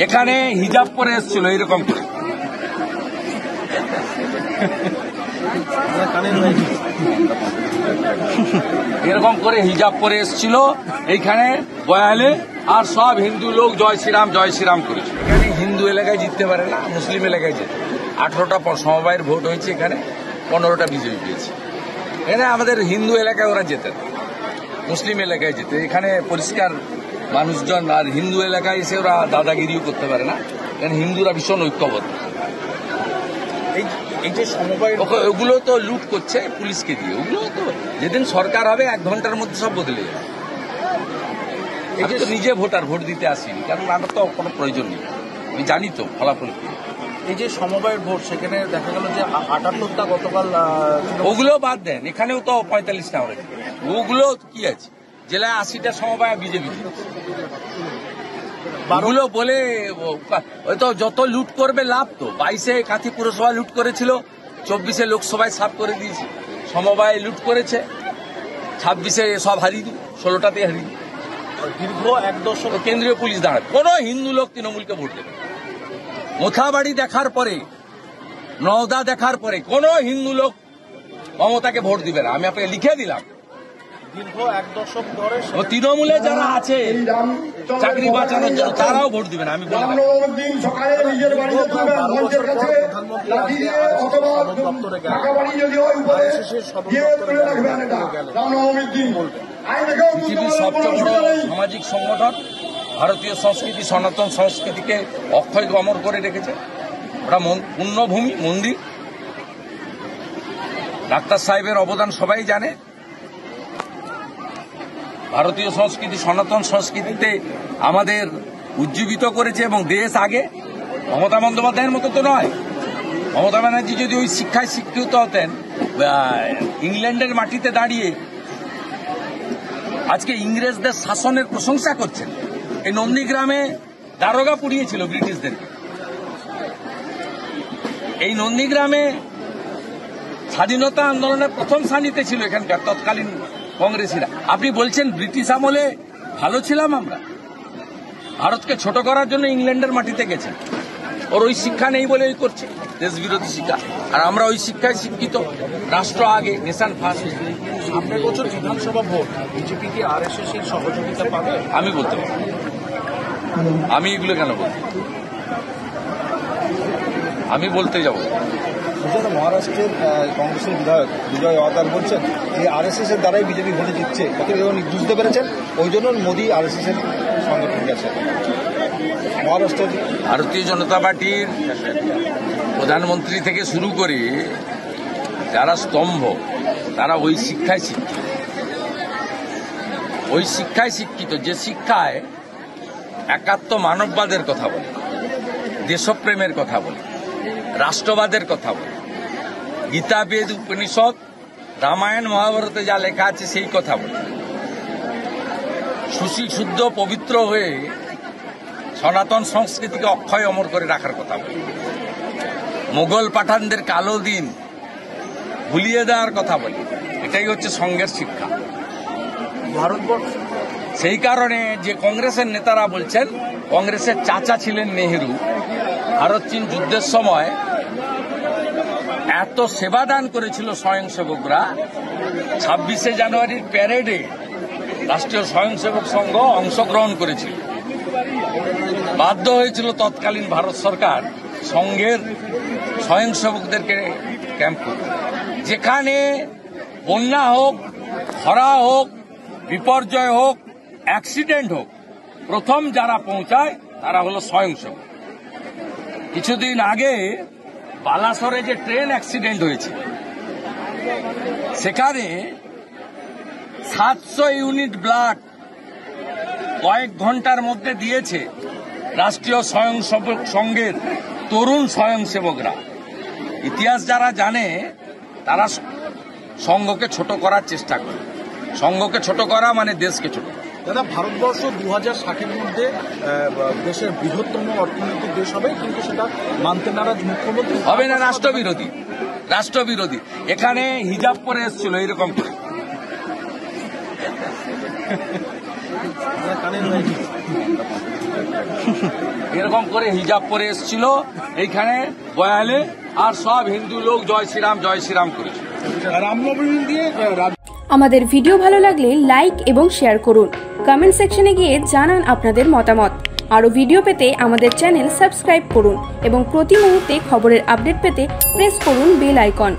এখানে হিজাব পরে এসেছিল এইরকম করে, এরকম করে হিজাব পরে এসেছিল এইখানে বয়ালে, আর সব হিন্দু লোক জয় শ্রীরাম করেছে। এখানে হিন্দু এলাকায় জিততে পারে না, মুসলিম এলাকায় যেতে। 18টা সমবায়ের ভোট হয়েছে, এখানে 15টা বিজেপি পেয়েছে। এখানে আমাদের হিন্দু এলাকায় ওরা যেতে, মুসলিম এলাকায় যেতে। এখানে পরিষ্কার মানুষজন, আর হিন্দু এলাকায় এসে ওরা দাদাগিরিও করতে পারে না। এখানে হিন্দুরা ভীষণ ঐক্যবদ্ধ। এই যে সমবায় ওগুলো তো লুট করছে পুলিশকে দিয়ে, ওগুলো তো যেদিন সরকার হবে 1 ঘন্টার মধ্যে সব বদলে যাবে। এই যে নিজে ভোট দিতে আসিনি, কারণ আমার তো কোনো প্রয়োজন নেই, আমি জানি তো ফলাফল কি। এই যে সমবায়ের ভোট, সেখানে দেখা গেল যে 78টা গতকাল। ওগুলো বাদ দেন, এখানেও তো 45টা হয়েছে। ওগুলো কি আছে, জেলায় 80টা সমবায় বিজেপি। ওগুলো বলে ওই তো যত লুট করবে লাভ। তো 22-এ কাঁথি পুরসভা লুট করেছিল, 24-এ লোকসভায় সাফ করে দিয়েছে। সমবায় লুট করেছে, 26-এ সব হারিয়ে দিল, 16টাতে হারিয়ে দিল। দীর্ঘ 1 দশক কেন্দ্রীয় পুলিশ দাঁড়াবে। কোন হিন্দু লোক তৃণমূলকে ভোট দেবে? মোথাবাড়ি দেখার পরে, নওদা দেখার পরে কোন হিন্দু লোক মমতাকে ভোট দিবে না। আমি আপনাকে লিখে দিলাম। দীর্ঘ 1 দশক ধরে তৃণমূলে যারা আছে চাকরি বাঁচানোর জন্য, তারাও ভোট দিবে না। আমি বললাম পৃথিবীর সবচেয়ে বড় সামাজিক সংগঠন ভারতীয় সংস্কৃতি, সনাতন সংস্কৃতিকে অক্ষয় অমর করে রেখেছে। ওটা পুণ্যভূমি, মন্দির। ডাক্তার সাহেবের অবদান সবাই জানে। ভারতীয় সংস্কৃতি, সনাতন সংস্কৃতিতে আমাদের উজ্জীবিত করেছে এবং দেশ আগে। মমতা বন্দ্যোপাধ্যায়ের মতো তো নয়। মমতা ব্যানার্জি যদি ওই শিক্ষায় শিক্ষিত হতেন, ইংল্যান্ডের মাটিতে দাঁড়িয়ে আজকে ইংরেজদের শাসনের প্রশংসা করছেন। এই নন্দীগ্রামে দারোগা পুড়িয়েছিল ব্রিটিশদেরকে। এই নন্দীগ্রামে স্বাধীনতা আন্দোলনের প্রথম সারিতে ছিল এখানকার তৎকালীন কংগ্রেসীরা। আপনি বলছেন ব্রিটিশ আমলে ভালো ছিলাম আমরা? ভারতকে ছোট করার জন্য ইংল্যান্ডের মাটিতে গেছেন। ওর ওই শিক্ষা নেই বলে ওই করছে দেশ বিরোধী শিক্ষা। আর আমরা ওই শিক্ষায় শিক্ষিত, রাষ্ট্র আগে, নেশন ফার্স্ট। সামনের বছর বিধানসভা ভোট, বিজেপি কি আরএসএস এর সহযোগিতা পাবে? আমি বলতে পারি। আমি এগুলো কেন বলতে, আমি বলতে যাব। মহারাষ্ট্রের কংগ্রেসের বিধায়ক বিজয় ওয়াতার বলছেন যে আরএসএস এর দ্বারাই বিজেপি ভোটে জিতছে। বুঝতে পেরেছেন, ওই জন্য মোদী আরএসএস এর সঙ্গে ঠিক আছে। মহারাষ্ট্রের ভারতীয় জনতা পার্টির প্রধানমন্ত্রী থেকে শুরু করে যারা স্তম্ভ, তারা ওই শিক্ষায় শিক্ষিত। ওই শিক্ষায় শিক্ষিত, যে শিক্ষায় একাত্ম মানববাদের কথা বলে, দেশপ্রেমের কথা বলে, রাষ্ট্রবাদের কথা বলে, গীতা, বেদ, উপনিষদ, রামায়ণ, মহাভারতে যা লেখা আছে সেই কথা বলে, সুশীল, শুদ্ধ, পবিত্র হয়ে সনাতন সংস্কৃতিকে অক্ষয় অমর করে রাখার কথা বলে, মোগল পাঠানদের কালো দিন ভুলিয়ে দেওয়ার কথা বলে। এটাই হচ্ছে সংঘের শিক্ষা ভারতবর্ষ। সেই কারণে যে কংগ্রেসের নেতারা বলছেন, কংগ্রেসের চাচা ছিলেন নেহেরু, ভারত চীন যুদ্ধের সময় এত সেবা দান করেছিল স্বয়ংসেবকরা। 26শে জানুয়ারির প্যারেডে রাষ্ট্রীয় স্বয়ংসেবক সংঘ অংশগ্রহণ করেছিল। বাধ্য হয়েছিল তৎকালীন ভারত সরকার সংঘের স্বয়ংসেবকদেরকে ক্যাম্প করতে। যেখানে বন্যা হোক, খরা হোক, বিপর্যয় হোক, অ্যাক্সিডেন্ট হোক, প্রথম যারা পৌঁছায় তারা হলো স্বয়ংসেবক। কিছুদিন আগে বালাসরে যে ট্রেন অ্যাক্সিডেন্ট হয়েছে, সেখানে 700 ইউনিট ব্লাড কয়েক ঘন্টার মধ্যে দিয়েছে রাষ্ট্রীয় স্বয়ংসেবক সংঘের তরুণ স্বয়ংসেবকরা। ইতিহাস যারা জানে তারা সংঘকে ছোট করার চেষ্টা করে। সংঘকে ছোট করা মানে দেশকে ছোট করা। দাদা, ভারতবর্ষ 2060-এর মধ্যে দেশের বৃহত্তম অর্থনৈতিক দেশ হবে, কিন্তু সেটা মানতে নারাজ মুখ্যমন্ত্রী। হবে না, রাষ্ট্রবিরোধী। রাষ্ট্রবিরোধী। এখানে হিজাব পরে এসেছিল এইরকম করে। এরকম করে হিজাব পরে এসেছিল এইখানে বয়ালে, আর সব হিন্দু লোক জয় শ্রীরাম করেছে। রামনবমী দিয়ে আমাদের ভিডিও ভালো লাগলে লাইক এবং শেয়ার করুন। কমেন্ট সেকশনে গিয়ে জানান আপনাদের মতামত। আরও ভিডিও পেতে আমাদের চ্যানেল সাবস্ক্রাইব করুন এবং প্রতি মুহূর্তে খবরের আপডেট পেতে প্রেস করুন বেল আইকন।